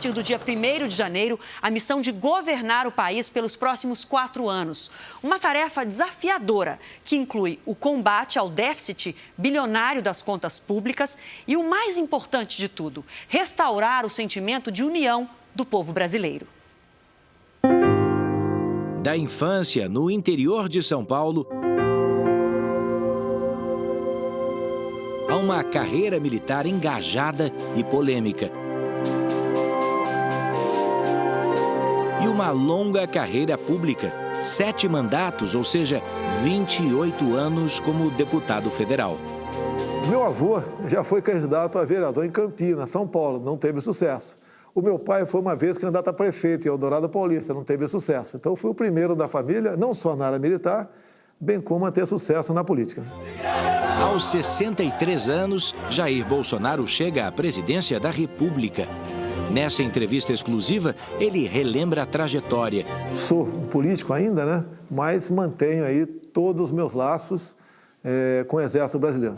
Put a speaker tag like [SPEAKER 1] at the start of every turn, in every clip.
[SPEAKER 1] partir do dia 1º de janeiro, a missão de governar o país pelos próximos 4 anos. Uma tarefa desafiadora, que inclui o combate ao déficit bilionário das contas públicas e, o mais importante de tudo, restaurar o sentimento de união do povo brasileiro.
[SPEAKER 2] Da infância no interior de São Paulo, a uma carreira militar engajada e polêmica. E uma longa carreira pública, 7 mandatos, ou seja, 28 anos como deputado federal.
[SPEAKER 3] Meu avô já foi candidato a vereador em Campinas, São Paulo, não teve sucesso. O meu pai foi uma vez candidato a prefeito em Eldorado Paulista, não teve sucesso. Então, fui o primeiro da família, não só na área militar, bem como a ter sucesso na política.
[SPEAKER 2] Aos 63 anos, Jair Bolsonaro chega à presidência da República. Nessa entrevista exclusiva, ele relembra a trajetória.
[SPEAKER 3] Sou um político ainda, né? Mas mantenho aí todos os meus laços com o Exército Brasileiro.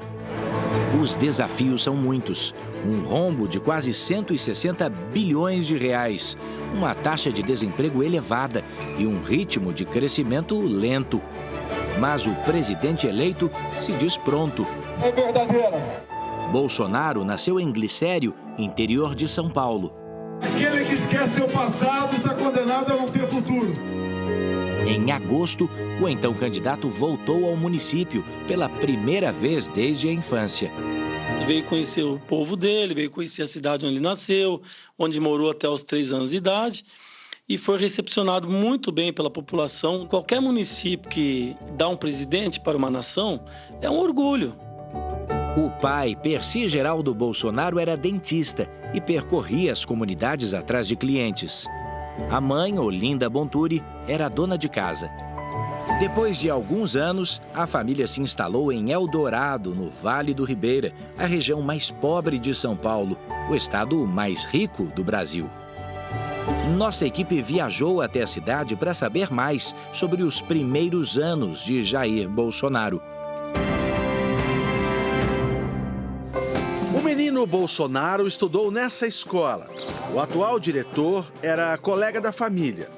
[SPEAKER 2] Os desafios são muitos. Um rombo de quase 160 bilhões de reais, uma taxa de desemprego elevada e um ritmo de crescimento lento. Mas o presidente eleito se diz pronto.
[SPEAKER 4] É verdadeira.
[SPEAKER 2] Bolsonaro nasceu em Glicério, interior de São Paulo.
[SPEAKER 4] Aquele que esquece seu passado está condenado a não ter futuro.
[SPEAKER 2] Em agosto, o então candidato voltou ao município pela primeira vez desde a infância.
[SPEAKER 5] Veio conhecer o povo dele, veio conhecer a cidade onde ele nasceu, onde morou até os 3 anos de idade. E foi recepcionado muito bem pela população. Qualquer município que dá um presidente para uma nação é um orgulho.
[SPEAKER 2] O pai, Percy Geraldo Bolsonaro, era dentista e percorria as comunidades atrás de clientes. A mãe, Olinda Bonturi, era dona de casa. Depois de alguns anos, a família se instalou em Eldorado, no Vale do Ribeira, a região mais pobre de São Paulo, o estado mais rico do Brasil. Nossa equipe viajou até a cidade para saber mais sobre os primeiros anos de Jair Bolsonaro.
[SPEAKER 6] O menino Bolsonaro estudou nessa escola. O atual diretor era colega da família.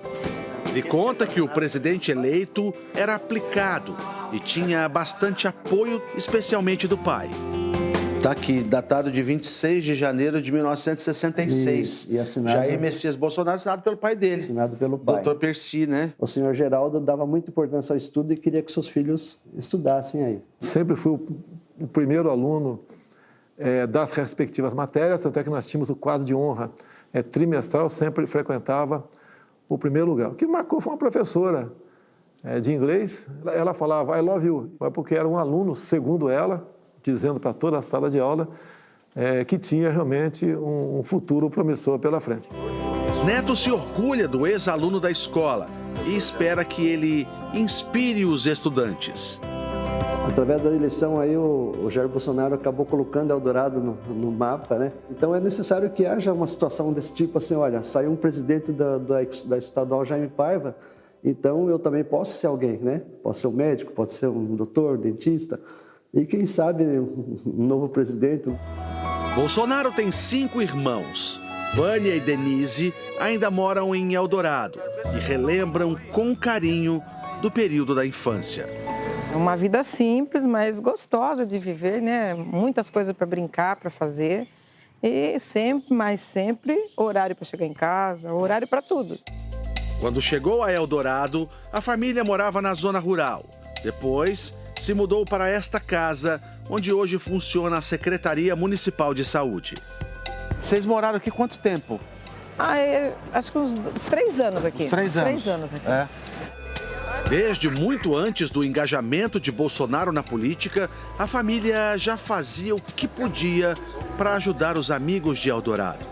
[SPEAKER 6] Ele conta que o presidente eleito era aplicado e tinha bastante apoio, especialmente do pai.
[SPEAKER 7] Está aqui, datado de 26 de janeiro de 1966.
[SPEAKER 8] E assinado...
[SPEAKER 7] Jair Messias Bolsonaro, assinado pelo pai dele.
[SPEAKER 8] Assinado pelo pai.
[SPEAKER 7] Dr. Percy, né?
[SPEAKER 8] O senhor Geraldo dava muita importância ao estudo e queria que seus filhos estudassem aí.
[SPEAKER 3] Sempre fui o primeiro aluno das respectivas matérias, tanto é que nós tínhamos o quadro de honra trimestral, sempre frequentava o primeiro lugar. O que marcou foi uma professora de inglês, ela falava I love you, porque era um aluno, segundo ela, dizendo para toda a sala de aula que tinha realmente um futuro promissor pela frente.
[SPEAKER 6] Neto se orgulha do ex-aluno da escola e espera que ele inspire os estudantes.
[SPEAKER 8] Através da eleição, aí o Jair Bolsonaro acabou colocando Eldorado no mapa, né? Então é necessário que haja uma situação desse tipo, assim, olha, saiu um presidente da estadual Jaime Paiva, então eu também posso ser alguém, né? Posso ser um médico, pode ser um doutor, dentista, e quem sabe um novo presidente.
[SPEAKER 6] Bolsonaro tem 5 irmãos. Vânia e Denise ainda moram em Eldorado e relembram com carinho do período da infância.
[SPEAKER 9] É uma vida simples, mas gostosa de viver, né? Muitas coisas para brincar, para fazer. E sempre, mas sempre, horário para chegar em casa, horário para tudo.
[SPEAKER 6] Quando chegou a Eldorado, a família morava na zona rural. Depois, se mudou para esta casa, onde hoje funciona a Secretaria Municipal de Saúde.
[SPEAKER 7] Vocês moraram aqui quanto tempo?
[SPEAKER 9] Acho que uns 3 anos aqui.
[SPEAKER 7] 3 anos.
[SPEAKER 9] 3 anos aqui.
[SPEAKER 7] É.
[SPEAKER 6] Desde muito antes do engajamento de Bolsonaro na política, a família já fazia o que podia para ajudar os amigos de Eldorado.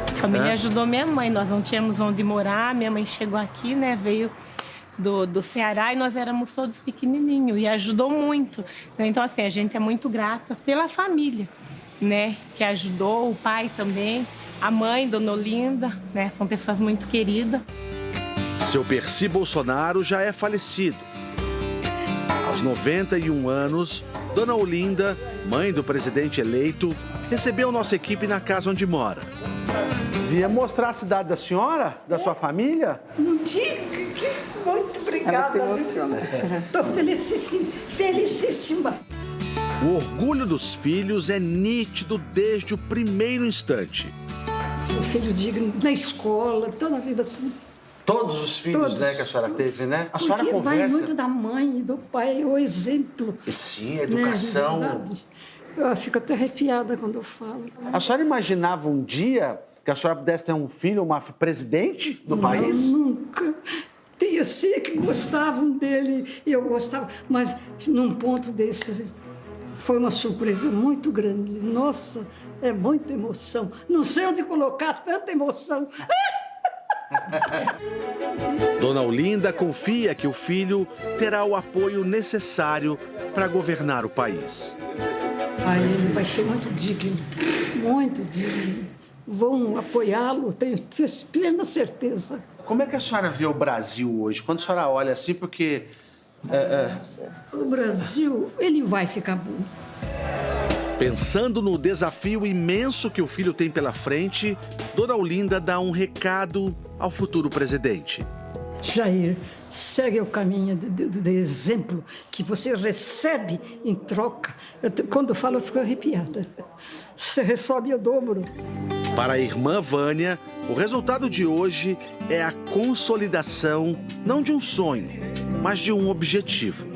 [SPEAKER 10] A família ajudou minha mãe, nós não tínhamos onde morar, minha mãe chegou aqui, né, veio do Ceará e nós éramos todos pequenininhos e ajudou muito. Então, assim, a gente é muito grata pela família, né, que ajudou, o pai também, a mãe, Dona Olinda, né, são pessoas muito queridas.
[SPEAKER 6] Seu Percy Bolsonaro já é falecido. Aos 91 anos, Dona Olinda, mãe do presidente eleito, recebeu nossa equipe na casa onde mora. Via mostrar a cidade da senhora, da sua família?
[SPEAKER 11] Não diga, que muito obrigada.
[SPEAKER 9] Ela se emociona.
[SPEAKER 11] Estou felicíssima.
[SPEAKER 6] O orgulho dos filhos é nítido desde o primeiro instante.
[SPEAKER 11] O filho digno na escola, toda a vida assim.
[SPEAKER 7] Todos os filhos,
[SPEAKER 11] Todos,
[SPEAKER 7] né, que a senhora teve, né? A senhora
[SPEAKER 11] Porque vai
[SPEAKER 7] conversa...
[SPEAKER 11] muito da mãe e do pai, o exemplo.
[SPEAKER 7] E sim, a educação...
[SPEAKER 11] Né? Eu fico até arrepiada quando eu falo.
[SPEAKER 7] A senhora imaginava um dia que a senhora pudesse ter um filho, uma presidente do país?
[SPEAKER 11] Nunca. Eu sei que gostavam dele e eu gostava, mas num ponto desse foi uma surpresa muito grande. Nossa, é muita emoção. Não sei onde colocar tanta emoção.
[SPEAKER 6] Dona Olinda confia que o filho terá o apoio necessário para governar o país.
[SPEAKER 11] Ele vai ser muito digno, muito digno. Vão apoiá-lo, tenho plena certeza.
[SPEAKER 7] Como é que a senhora vê o Brasil hoje? Quando a senhora olha assim, porque...
[SPEAKER 11] O Brasil, ele vai ficar bom.
[SPEAKER 6] Pensando no desafio imenso que o filho tem pela frente, Dona Olinda dá um recado ao futuro presidente.
[SPEAKER 11] Jair, segue o caminho de exemplo que você recebe em troca. Quando eu falo, eu fico arrepiada. Você recebe o dobro.
[SPEAKER 6] Para a irmã Vânia, o resultado de hoje é a consolidação, não de um sonho, mas de um objetivo.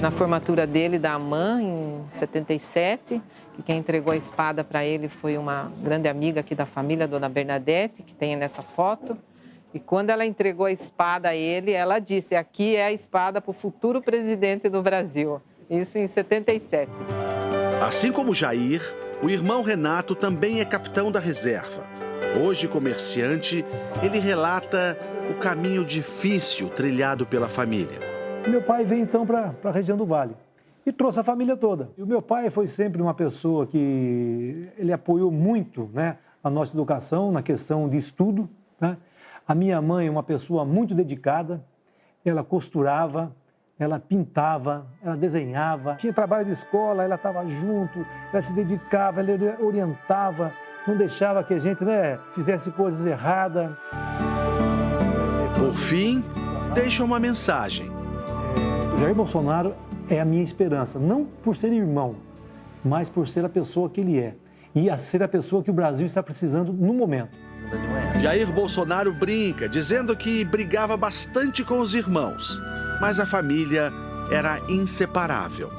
[SPEAKER 9] Na formatura dele, da AMAN, em 77, que quem entregou a espada para ele foi uma grande amiga aqui da família, a Dona Bernadette, que tem nessa foto. E quando ela entregou a espada a ele, ela disse, aqui é a espada para o futuro presidente do Brasil. Isso em 77.
[SPEAKER 6] Assim como Jair, o irmão Renato também é capitão da reserva. Hoje comerciante, ele relata o caminho difícil trilhado pela família.
[SPEAKER 12] Meu pai veio então para a região do Vale e trouxe a família toda. E o meu pai foi sempre uma pessoa que ele apoiou muito, né, a nossa educação na questão de estudo, né? A minha mãe é uma pessoa muito dedicada, ela costurava, ela pintava, ela desenhava. Tinha trabalho de escola, ela estava junto, ela se dedicava, ela orientava, não deixava que a gente, né, fizesse coisas erradas.
[SPEAKER 6] Por fim, deixa uma mensagem.
[SPEAKER 12] O Jair Bolsonaro é a minha esperança, não por ser irmão, mas por ser a pessoa que ele é. E a ser a pessoa que o Brasil está precisando no momento.
[SPEAKER 6] Jair Bolsonaro brinca, dizendo que brigava bastante com os irmãos, mas a família era inseparável.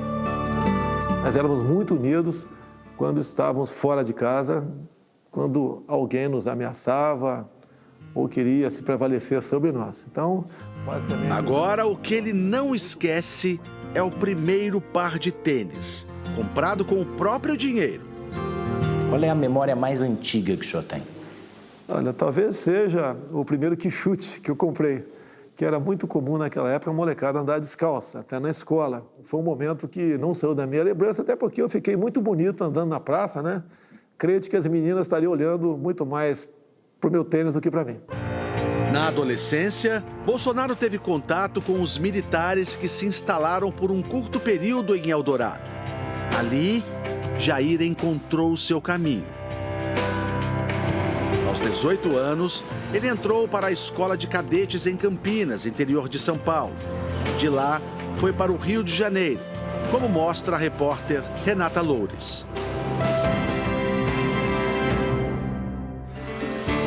[SPEAKER 3] Nós éramos muito unidos quando estávamos fora de casa, quando alguém nos ameaçava ou queria se prevalecer sobre nós. Então, basicamente...
[SPEAKER 6] Agora, o que ele não esquece é o primeiro par de tênis, comprado com o próprio dinheiro.
[SPEAKER 2] Qual é a memória mais antiga que o senhor tem?
[SPEAKER 3] Olha, talvez seja o primeiro quichute que eu comprei, que era muito comum naquela época a molecada andar descalça, até na escola. Foi um momento que não saiu da minha lembrança, até porque eu fiquei muito bonito andando na praça, né? Creio que as meninas estariam olhando muito mais para o meu tênis do que para mim.
[SPEAKER 6] Na adolescência, Bolsonaro teve contato com os militares que se instalaram por um curto período em Eldorado. Ali, Jair encontrou o seu caminho. Aos 18 anos, ele entrou para a Escola de Cadetes em Campinas, interior de São Paulo. De lá, foi para o Rio de Janeiro, como mostra a repórter Renata Loures.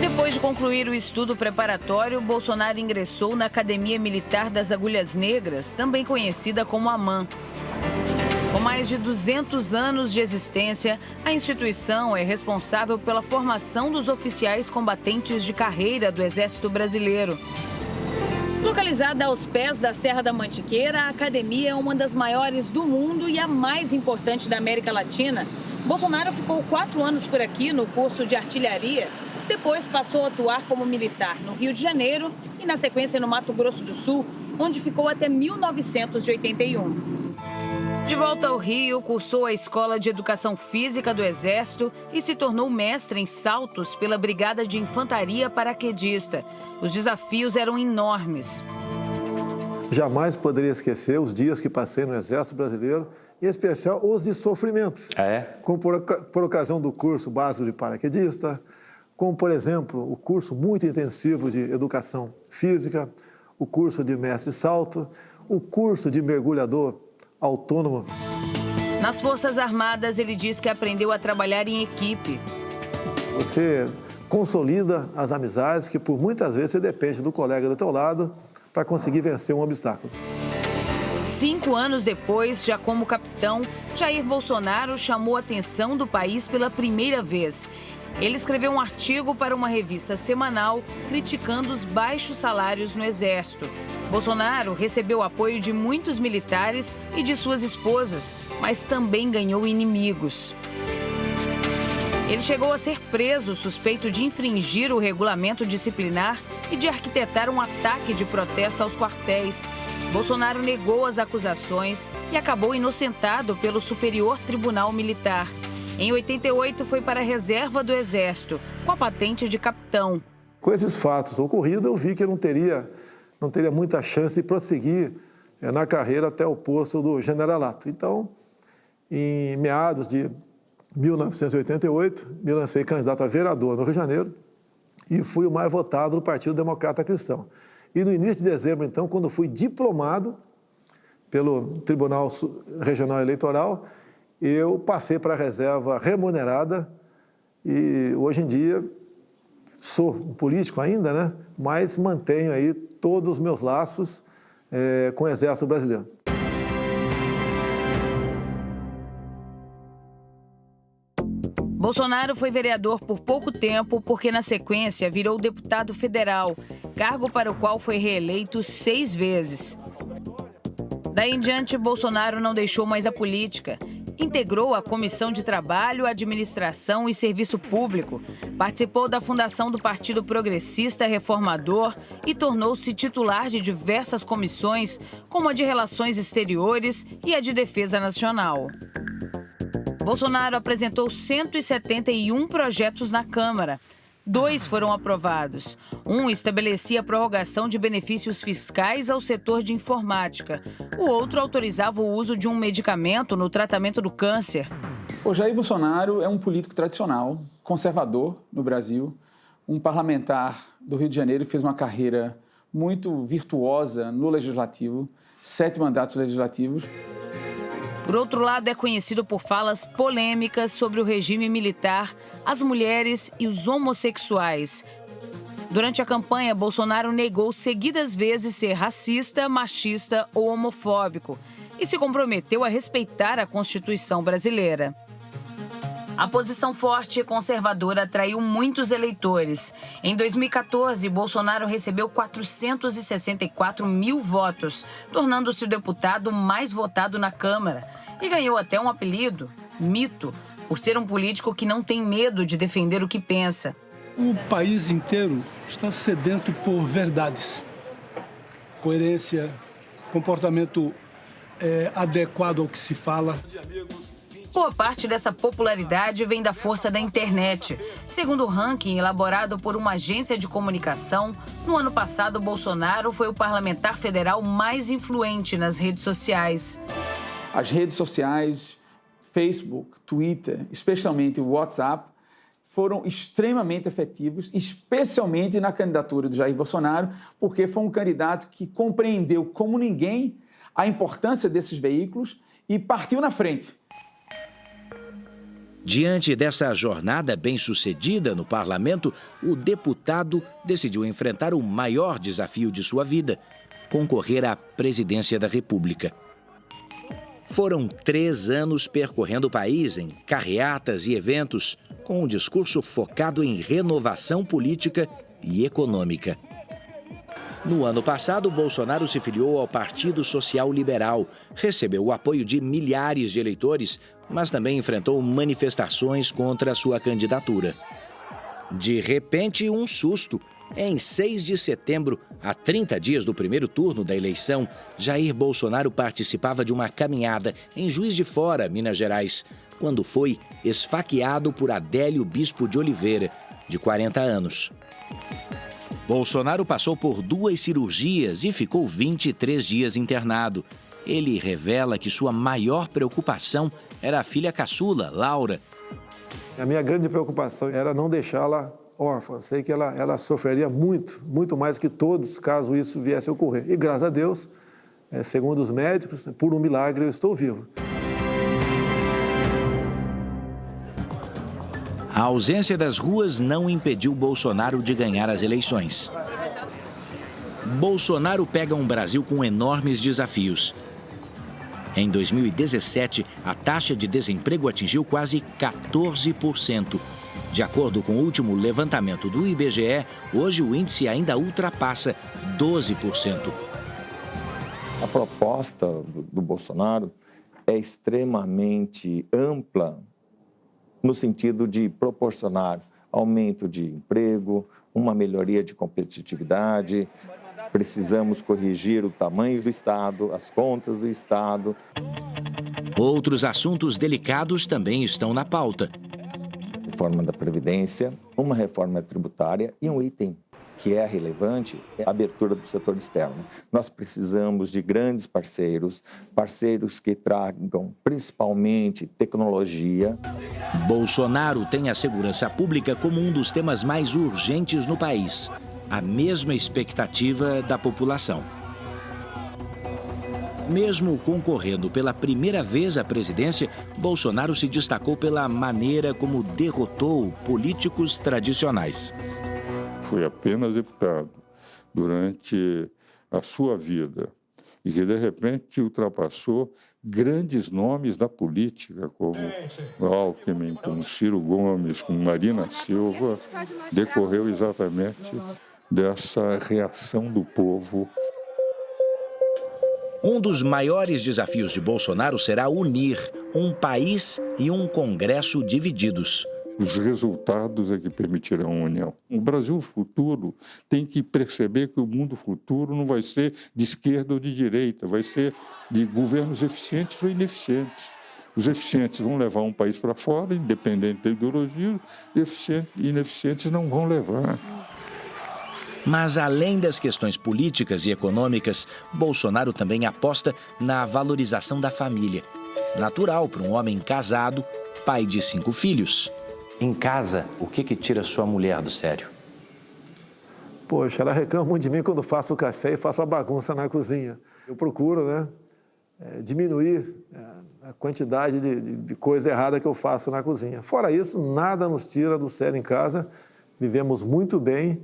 [SPEAKER 13] Depois de concluir o estudo preparatório, Bolsonaro ingressou na Academia Militar das Agulhas Negras, também conhecida como AMAN. Com mais de 200 anos de existência, a instituição é responsável pela formação dos oficiais combatentes de carreira do Exército Brasileiro. Localizada aos pés da Serra da Mantiqueira, a academia é uma das maiores do mundo e a mais importante da América Latina. Bolsonaro ficou 4 anos por aqui no curso de artilharia. Depois passou a atuar como militar no Rio de Janeiro e, na sequência, no Mato Grosso do Sul, onde ficou até 1981. De volta ao Rio, cursou a Escola de Educação Física do Exército e se tornou mestre em saltos pela Brigada de Infantaria Paraquedista. Os desafios eram enormes.
[SPEAKER 3] Jamais poderia esquecer os dias que passei no Exército Brasileiro, em especial os de sofrimento.
[SPEAKER 2] É?
[SPEAKER 3] Como por ocasião do curso básico de paraquedista, como, por exemplo, o curso muito intensivo de educação física, o curso de mestre salto, o curso de mergulhador autônomo.
[SPEAKER 13] Nas Forças Armadas, ele diz que aprendeu a trabalhar em equipe.
[SPEAKER 3] Você consolida as amizades, que por muitas vezes você depende do colega do teu lado para conseguir vencer um obstáculo.
[SPEAKER 13] 5 anos depois, já como capitão, Jair Bolsonaro chamou a atenção do país pela primeira vez. Ele escreveu um artigo para uma revista semanal criticando os baixos salários no Exército. Bolsonaro recebeu apoio de muitos militares e de suas esposas, mas também ganhou inimigos. Ele chegou a ser preso suspeito de infringir o regulamento disciplinar e de arquitetar um ataque de protesto aos quartéis. Bolsonaro negou as acusações e acabou inocentado pelo Superior Tribunal Militar. Em 88, foi para a reserva do Exército, com a patente de capitão.
[SPEAKER 3] Com esses fatos ocorridos, eu vi que eu não teria muita chance de prosseguir na carreira até o posto do generalato. Então, em meados de 1988, me lancei candidato a vereador no Rio de Janeiro e fui o mais votado do Partido Democrata Cristão. E no início de dezembro, então, quando fui diplomado pelo Tribunal Regional Eleitoral, eu passei para a reserva remunerada e hoje em dia sou um político ainda, né? Mas mantenho aí todos os meus laços com o Exército Brasileiro.
[SPEAKER 13] Bolsonaro foi vereador por pouco tempo porque, na sequência, virou deputado federal, cargo para o qual foi reeleito 6 vezes. Daí em diante, Bolsonaro não deixou mais a política. Integrou a Comissão de Trabalho, Administração e Serviço Público, participou da fundação do Partido Progressista Reformador e tornou-se titular de diversas comissões, como a de Relações Exteriores e a de Defesa Nacional. Bolsonaro apresentou 171 projetos na Câmara. 2 foram aprovados. Um estabelecia a prorrogação de benefícios fiscais ao setor de informática. O outro autorizava o uso de um medicamento no tratamento do câncer.
[SPEAKER 14] O Jair Bolsonaro é um político tradicional, conservador no Brasil, um parlamentar do Rio de Janeiro que fez uma carreira muito virtuosa no Legislativo, 7 mandatos legislativos.
[SPEAKER 13] Por outro lado, é conhecido por falas polêmicas sobre o regime militar, as mulheres e os homossexuais. Durante a campanha, Bolsonaro negou seguidas vezes ser racista, machista ou homofóbico e se comprometeu a respeitar a Constituição brasileira. A posição forte e conservadora atraiu muitos eleitores. Em 2014, Bolsonaro recebeu 464 mil votos, tornando-se o deputado mais votado na Câmara. E ganhou até um apelido, mito, por ser um político que não tem medo de defender o que pensa.
[SPEAKER 15] O país inteiro está sedento por verdades, coerência, comportamento adequado ao que se fala.
[SPEAKER 13] Boa parte dessa popularidade vem da força da internet. Segundo o ranking elaborado por uma agência de comunicação, no ano passado, Bolsonaro foi o parlamentar federal mais influente nas redes sociais.
[SPEAKER 14] As redes sociais, Facebook, Twitter, especialmente o WhatsApp, foram extremamente efetivos, especialmente na candidatura do Jair Bolsonaro, porque foi um candidato que compreendeu como ninguém a importância desses veículos e partiu na frente.
[SPEAKER 2] Diante dessa jornada bem-sucedida no parlamento, o deputado decidiu enfrentar o maior desafio de sua vida: concorrer à presidência da República. Foram 3 anos percorrendo o país em carreatas e eventos, com um discurso focado em renovação política e econômica. No ano passado, Bolsonaro se filiou ao Partido Social Liberal, recebeu o apoio de milhares de eleitores, mas também enfrentou manifestações contra a sua candidatura. De repente, um susto. Em 6 de setembro, a 30 dias do primeiro turno da eleição, Jair Bolsonaro participava de uma caminhada em Juiz de Fora, Minas Gerais, quando foi esfaqueado por Adélio Bispo de Oliveira, de 40 anos. Bolsonaro passou por 2 cirurgias e ficou 23 dias internado. Ele revela que sua maior preocupação era a filha caçula, Laura.
[SPEAKER 3] A minha grande preocupação era não deixá-la órfã. Sei que ela sofreria muito, muito mais que todos, caso isso viesse a ocorrer. E graças a Deus, segundo os médicos, por um milagre eu estou vivo.
[SPEAKER 2] A ausência das ruas não impediu Bolsonaro de ganhar as eleições. Bolsonaro pega um Brasil com enormes desafios. Em 2017, a taxa de desemprego atingiu quase 14%. De acordo com o último levantamento do IBGE, hoje o índice ainda ultrapassa 12%.
[SPEAKER 16] A proposta do Bolsonaro é extremamente ampla no sentido de proporcionar aumento de emprego, uma melhoria de competitividade. Precisamos corrigir o tamanho do Estado, as contas do Estado.
[SPEAKER 2] Outros assuntos delicados também estão na pauta.
[SPEAKER 16] Reforma da Previdência, uma reforma tributária e um item que é relevante é a abertura do setor externo. Nós precisamos de grandes parceiros, parceiros que tragam principalmente tecnologia.
[SPEAKER 2] Bolsonaro tem a segurança pública como um dos temas mais urgentes no país. A mesma expectativa da população. Mesmo concorrendo pela primeira vez à presidência, Bolsonaro se destacou pela maneira como derrotou políticos tradicionais.
[SPEAKER 17] Foi apenas deputado durante a sua vida e que, de repente, ultrapassou grandes nomes da política, como Alckmin, como Ciro Gomes, como Marina Silva, decorreu exatamente dessa reação do povo.
[SPEAKER 2] Um dos maiores desafios de Bolsonaro será unir um país e um Congresso divididos.
[SPEAKER 17] Os resultados é que permitirão a união. O Brasil futuro tem que perceber que o mundo futuro não vai ser de esquerda ou de direita, vai ser de governos eficientes ou ineficientes. Os eficientes vão levar um país para fora, independente da ideologia, e ineficientes não vão levar.
[SPEAKER 2] Mas, além das questões políticas e econômicas, Bolsonaro também aposta na valorização da família. Natural para um homem casado, pai de 5 filhos.
[SPEAKER 18] Em casa, o que tira sua mulher do sério?
[SPEAKER 3] Poxa, ela reclama muito de mim quando faço o café e faço a bagunça na cozinha. Eu procuro, diminuir a quantidade de coisa errada que eu faço na cozinha. Fora isso, nada nos tira do sério em casa. Vivemos muito bem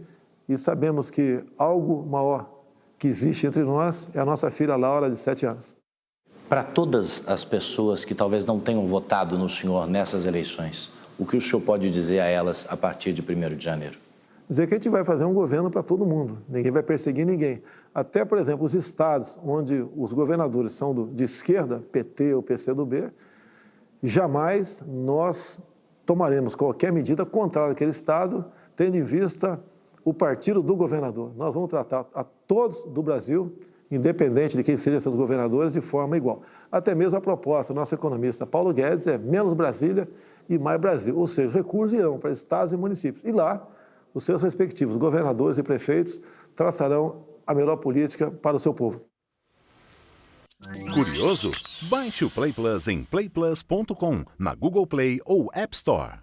[SPEAKER 3] e sabemos que algo maior que existe entre nós é a nossa filha Laura, de 7 anos.
[SPEAKER 18] Para todas as pessoas que talvez não tenham votado no senhor nessas eleições, o que o senhor pode dizer a elas a partir de 1º de janeiro?
[SPEAKER 3] Dizer que a gente vai fazer um governo para todo mundo. Ninguém vai perseguir ninguém. Até, por exemplo, os estados onde os governadores são de esquerda, PT ou PCdoB, jamais nós tomaremos qualquer medida contrária àquele estado, tendo em vista o partido do governador. Nós vamos tratar a todos do Brasil, independente de quem sejam seus governadores, de forma igual. Até mesmo a proposta do nosso economista Paulo Guedes é menos Brasília e mais Brasil, ou seja, os recursos irão para estados e municípios. E lá, os seus respectivos governadores e prefeitos traçarão a melhor política para o seu povo.
[SPEAKER 19] Curioso? Baixe o Play Plus em playplus.com, na Google Play ou App Store.